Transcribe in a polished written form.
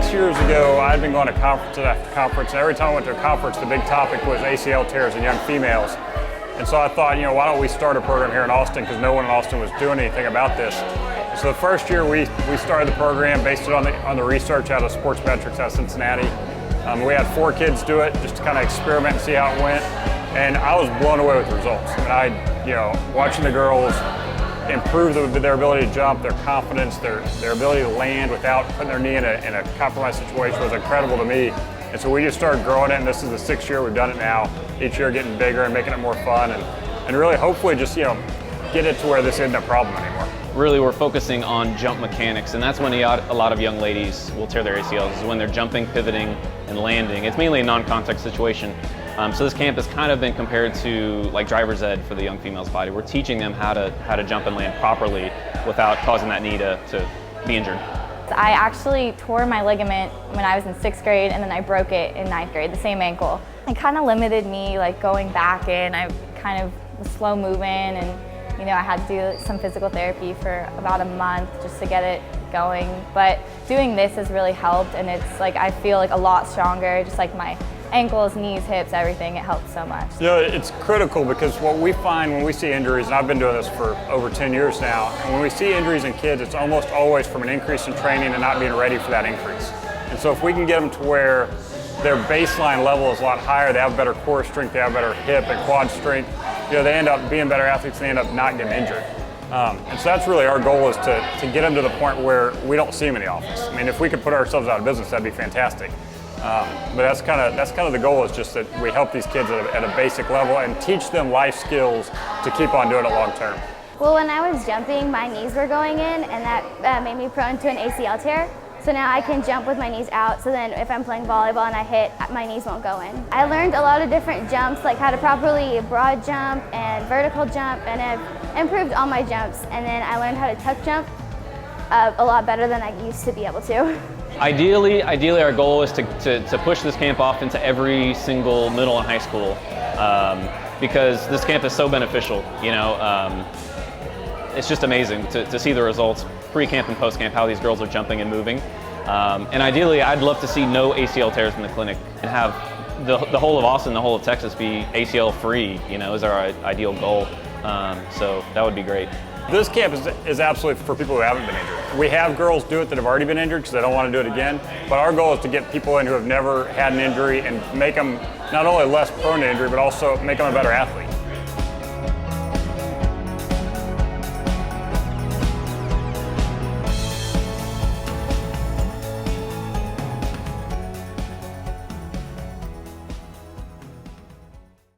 6 years ago, I'd been going to conference after conference, and every time I went to a conference, the big topic was ACL tears in young females. And so I thought, why don't we start a program here in Austin, because no one in Austin was doing anything about this. So the first year we started the program, based it on the research out of Sports Metrics out of Cincinnati. We had 4 kids do it just to kind of experiment and see how it went. And I was blown away with the results. Watching the girls improve their ability to jump, their confidence, their ability to land without putting their knee in a compromised situation was incredible to me. And so we just started growing it, and this is the 6th year we've done it now. Each year getting bigger and making it more fun, and really hopefully just get it to where this isn't a problem anymore. Really, we're focusing on jump mechanics, and that's when a lot of young ladies will tear their ACLs, is when they're jumping, pivoting, and landing. It's mainly a non-contact situation. So this camp has kind of been compared to like driver's ed for the young female's body. We're teaching them how to jump and land properly without causing that knee to be injured. I actually tore my ligament when I was in 6th grade, and then I broke it in 9th grade, the same ankle. It kind of limited me going back in. I kind of was slow moving, and I had to do some physical therapy for about a month just to get it going. But doing this has really helped, and it's I feel a lot stronger, just my ankles, knees, hips, everything. It helps so much. It's critical, because what we find when we see injuries, and I've been doing this for over 10 years now, and when we see injuries in kids, it's almost always from an increase in training and not being ready for that increase. And so if we can get them to where their baseline level is a lot higher, they have better core strength, they have better hip and quad strength, they end up being better athletes, and they end up not getting injured. And so that's really our goal, is to get them to the point where we don't see them in the office. I mean, if we could put ourselves out of business, that'd be fantastic. But that's kind of the goal, is just that we help these kids at a basic level and teach them life skills to keep on doing it long term. Well, when I was jumping, my knees were going in, and that made me prone to an ACL tear. So now I can jump with my knees out, so then if I'm playing volleyball and I hit, my knees won't go in. I learned a lot of different jumps, like how to properly broad jump and vertical jump, and I've improved all my jumps. And then I learned how to tuck jump a lot better than I used to be able to. Ideally, our goal is to push this camp off into every single middle and high school, because this camp is so beneficial. It's just amazing to see the results pre-camp and post-camp, how these girls are jumping and moving. And ideally, I'd love to see no ACL tears in the clinic, and have the whole of Austin, the whole of Texas be ACL free, is our ideal goal. So that would be great. This camp is absolutely for people who haven't been injured. We have girls do it that have already been injured because they don't want to do it again, but our goal is to get people in who have never had an injury and make them not only less prone to injury, but also make them a better athlete.